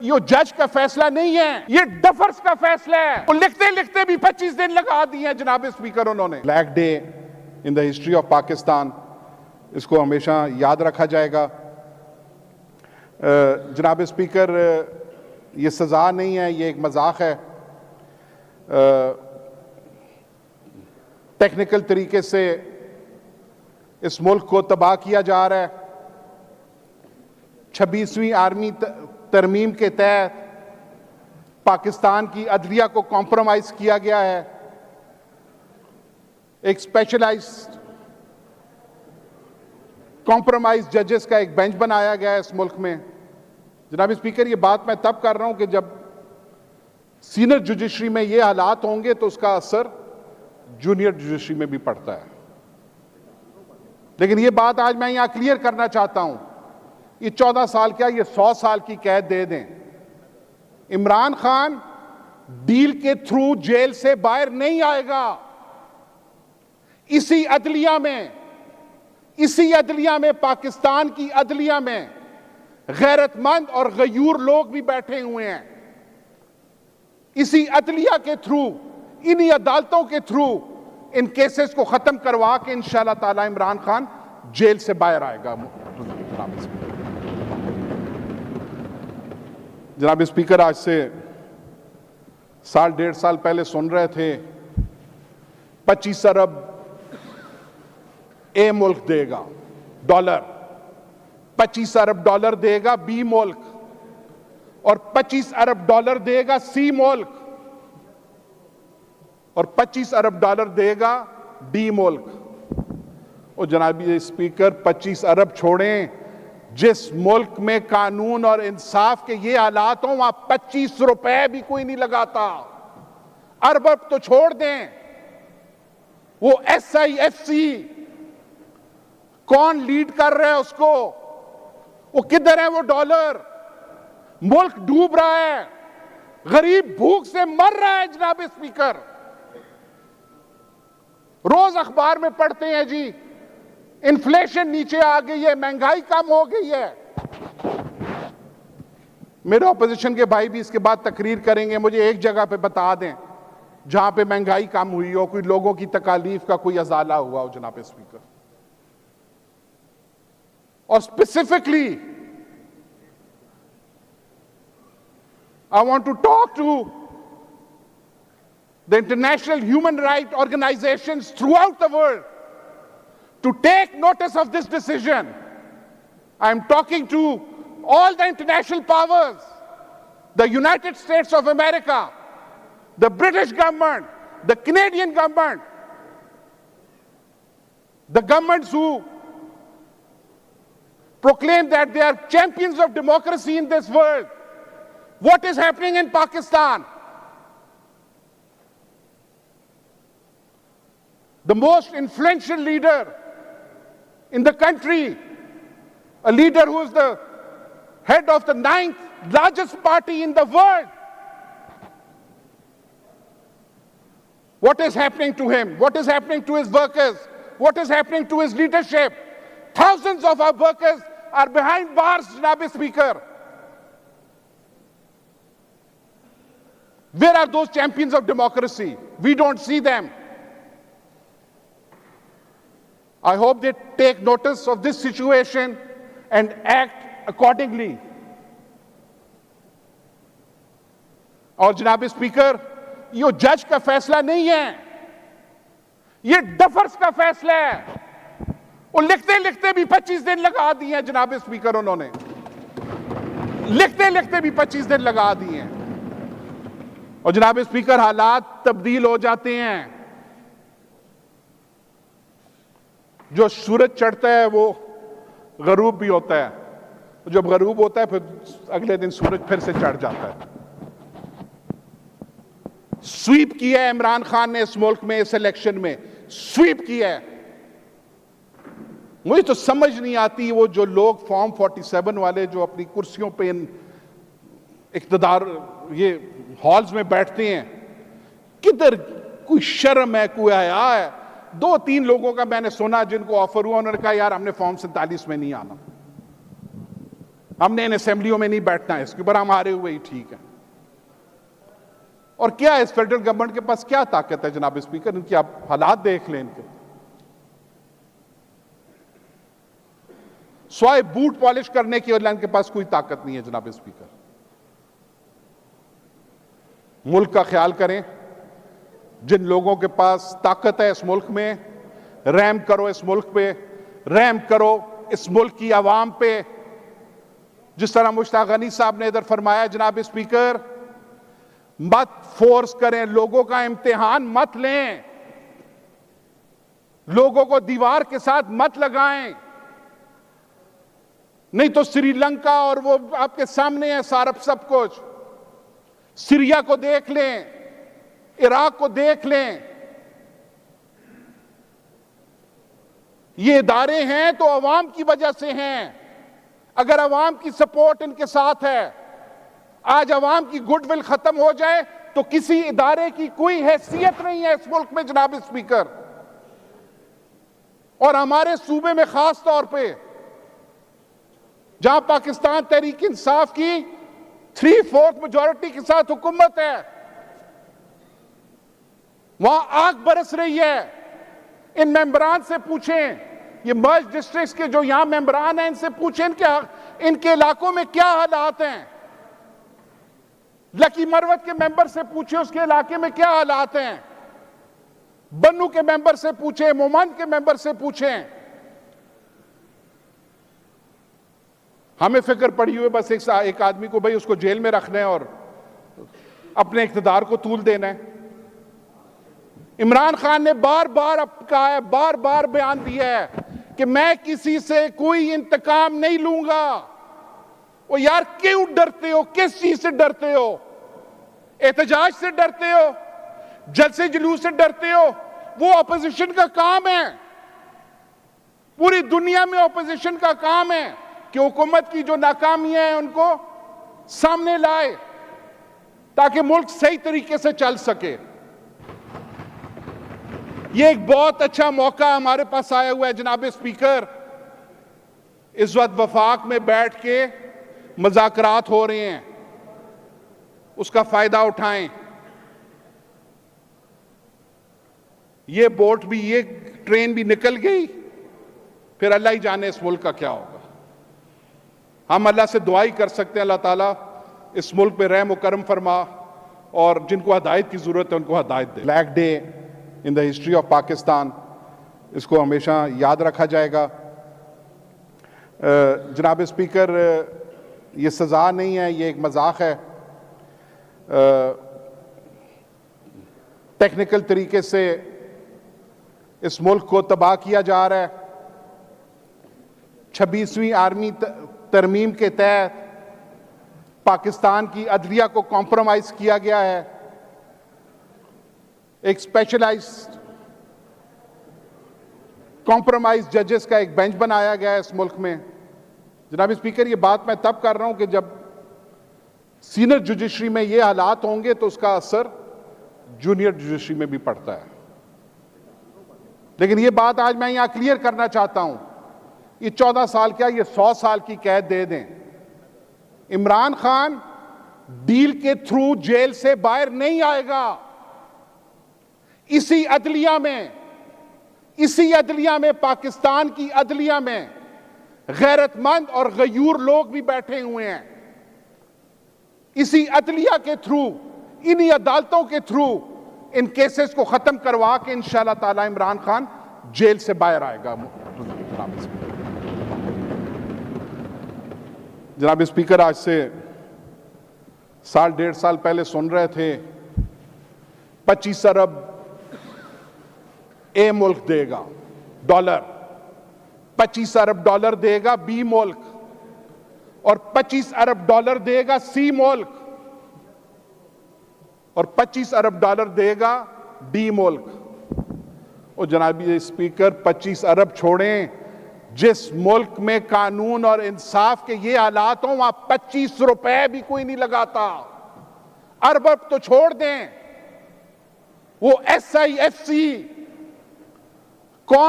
ये जज का फैसला नहीं है, ये डफर्स का फैसला है। और लिखते लिखते भी 25 दिन लगा दिए हैं जनाब स्पीकर उन्होंने। Black day in the history of Pakistan, इसको हमेशा याद रखा जाएगा। जनाब स्पीकर, ये सजा नहीं है, ये एक मजाक है। टेक्निकल तरीके से इस मुल्क को तबाह किया जा रहा है। 26वीं आर्मी तरमीम के तहत पाकिस्तान की अदलिया को कॉम्प्रोमाइज किया गया है। एक स्पेशलाइज्ड कॉम्प्रोमाइज जजेस का एक बेंच बनाया गया है इस मुल्क में। जनाब स्पीकर, ये बात मैं तब कर रहा हूं कि जब सीनियर जुडिशरी में ये हालात होंगे तो उसका असर जूनियर जुडिशरी में भी पड़ता है। लेकिन ये बात आज मैं यहां क्लियर करना चाहता हूं, ये 14 साल क्या, ये 100 साल की कैद दे दें, इमरान खान डील के थ्रू जेल से बाहर नहीं आएगा। इसी अदलिया में पाकिस्तान की अदलिया में गैरतमंद और गयूर लोग भी बैठे हुए हैं। इसी अदलिया के थ्रू, इन्हीं अदालतों के थ्रू इन केसेस को खत्म करवा के इंशाअल्लाह ताला इमरान खान जेल से बाहर आएगा। जनाब स्पीकर, आज से 1.5 साल पहले सुन रहे थे 25 अरब ए मुल्क देगा डॉलर, 25 अरब डॉलर देगा बी मुल्क, और 25 अरब डॉलर देगा सी मुल्क, और 25 अरब डॉलर देगा डी मुल्क। और जनाब स्पीकर, 25 अरब छोड़ें, जिस मुल्क में कानून और इंसाफ के ये हालात हों वहां 25 रुपए भी कोई नहीं लगाता। अरब तो छोड़ दें, वो SIFC कौन लीड कर रहा है उसको, वो किधर है वो डॉलर? मुल्क डूब रहा है, गरीब भूख से मर रहा है। जनाब स्पीकर, रोज अखबार में पढ़ते हैं जी इन्फ्लेशन नीचे आ गई है, महंगाई कम हो गई है। मेरे ऑपोजिशन के भाई भी इसके बाद तकरीर करेंगे, मुझे एक जगह पे बता दें जहां पे महंगाई कम हुई हो, कोई लोगों की तकालीफ का कोई अजाला हुआ हो। जनाब स्पीकर, और specifically I want to talk to the international human rights organizations throughout the world to take notice of this decision. I am talking to all the international powers, the United States of America, the British government, the Canadian government, the governments who proclaim that they are champions of democracy in this world. What is happening in Pakistan? The most influential leader in the country, a leader who is the head of the 9th largest party in the world. What is happening to him? What is happening to his workers? What is happening to his leadership? Thousands of our workers are behind bars, Janaab Speaker. Where are those champions of democracy? We don't see them. I hope they take notice of this situation and act accordingly. और जनाब speaker, ये जज का फैसला नहीं है, ये duffers का फैसला है। और लिखते लिखते भी 25 दिन लगा दिए हैं जनाब स्पीकर उन्होंने, लिखते लिखते भी 25 दिन लगा दिए हैं। और जनाब स्पीकर, हालात तब्दील हो जाते हैं। जो सूरज चढ़ता है वो गरूब भी होता है, जब गरूब होता है फिर अगले दिन सूरज फिर से चढ़ जाता है। स्वीप किया है इमरान खान ने इस मुल्क में, इस इलेक्शन में स्वीप किया है। मुझे तो समझ नहीं आती वो जो लोग फॉर्म 47 वाले जो अपनी कुर्सियों पे इख्तिदार ये हॉल्स में बैठते हैं, किधर कोई शर्म है, कोई हया है? 2-3 लोगों का मैंने सुना जिनको ऑफर हुआ, उन्होंने कहा यार हमने फॉर्म 47 में नहीं आना। हमने इन असेंबलियों में नहीं बैठना है, इसके ऊपर हम हारे हुए ही ठीक है। और क्या है इस फेडरल गवर्नमेंट के पास, क्या ताकत है जनाब स्पीकर? इनके आप हालात देख लें, इनके स्वाय बूट पॉलिश करने की इनके पास कोई ताकत नहीं है जनाब स्पीकर। मुल्क का ख्याल करें, जिन लोगों के पास ताकत है इस मुल्क में, रहम करो इस मुल्क पे, रहम करो इस मुल्क की आवाम पे। जिस तरह मुश्ताक गनी साहब ने इधर फरमाया जनाब स्पीकर, मत फोर्स करें, लोगों का इम्तिहान मत लें, लोगों को दीवार के साथ मत लगाएं, नहीं तो श्रीलंका और वो आपके सामने है सारा सब कुछ। सीरिया को देख लें, इराक को देख लें, ये इदारे हैं तो अवाम की वजह से हैं। अगर अवाम की सपोर्ट इनके साथ है, आज अवाम की गुडविल खत्म हो जाए तो किसी इदारे की कोई हैसियत नहीं है इस मुल्क में जनाब स्पीकर। और हमारे सूबे में खास तौर पे जहां पाकिस्तान तहरीक इंसाफ की 3/4 मेजॉरिटी के साथ हुकूमत है, वहां आग बरस रही है। इन मेंबरान से पूछें, ये मर्ज डिस्ट्रिक्ट के जो यहां मेंबरान हैं, इनसे पूछें इनके इलाकों में क्या हालात हैं। लकी मरवत के मेंबर से पूछे उसके इलाके में क्या हालात हैं, बन्नू के मेंबर से पूछे, मोमन के मेंबर से पूछें। हमें फिक्र पड़ी हुई बस एक आदमी को भाई उसको जेल में रखना है और अपने इख्तिदार को तूल देना है। इमरान खान ने बार बार कहा है, बार बार बयान दिया है कि मैं किसी से कोई इंतकाम नहीं लूंगा। ओ यार, क्यों डरते हो? किस चीज से डरते हो? एहतजाज से डरते हो? जलसे जुलूस से डरते हो? वो अपोजिशन का काम है, पूरी दुनिया में अपोजिशन का काम है कि हुकूमत की जो नाकामियां हैं उनको सामने लाए ताकि मुल्क सही तरीके से चल सके। ये एक बहुत अच्छा मौका हमारे पास आया हुआ है जनाब स्पीकर। इस वक्त वफाक में बैठ के मुज़ाकरात हो रहे हैं, उसका फायदा उठाएं। ये बोट भी, ये ट्रेन भी निकल गई, फिर अल्लाह ही जाने इस मुल्क का क्या होगा। हम अल्लाह से दुआ ही कर सकते हैं, अल्लाह ताला इस मुल्क पे रहम व करम फरमा और जिनको हदायत की जरूरत है उनको हदायत दे। Black day in the history of Pakistan, इसको हमेशा याद रखा जाएगा। जनाब स्पीकर, ये सजा नहीं है, ये एक मजाक है। टेक्निकल तरीके से इस मुल्क को तबाह किया जा रहा है। 26वीं आर्मी तरमीम के तहत पाकिस्तान की अदलिया को कॉम्प्रोमाइज किया गया है। एक स्पेशलाइज्ड कॉम्प्रोमाइज जजेस का एक बेंच बनाया गया है इस मुल्क में। जनाब स्पीकर, ये बात मैं तब कर रहा हूं कि जब सीनियर जुडिशरी में ये हालात होंगे तो उसका असर जूनियर जुडिशरी में भी पड़ता है। लेकिन ये बात आज मैं यहां क्लियर करना चाहता हूं, ये 14 साल क्या, ये 100 साल की कैद दे दें, इमरान खान डील के थ्रू जेल से बाहर नहीं आएगा। इसी अदलिया में पाकिस्तान की अदलिया में गैरतमंद और गयूर लोग भी बैठे हुए हैं। इसी अदलिया के थ्रू, इन्हीं अदालतों के थ्रू इन केसेस को खत्म करवा के इंशाअल्लाह ताला इमरान खान जेल से बाहर आएगा। जनाब स्पीकर, आज से 1.5 साल पहले सुन रहे थे 25 अरब ए मुल्क देगा डॉलर, 25 अरब डॉलर देगा बी मुल्क और 25 अरब डॉलर देगा सी मुल्क और 25 अरब डॉलर देगा डी मुल्क। और जनाब स्पीकर, 25 अरब छोड़ें, जिस मुल्क में कानून और इंसाफ के ये हालात हों वहां 25 रुपए भी कोई नहीं लगाता। अरब तो छोड़ दें, वो SIFC कौन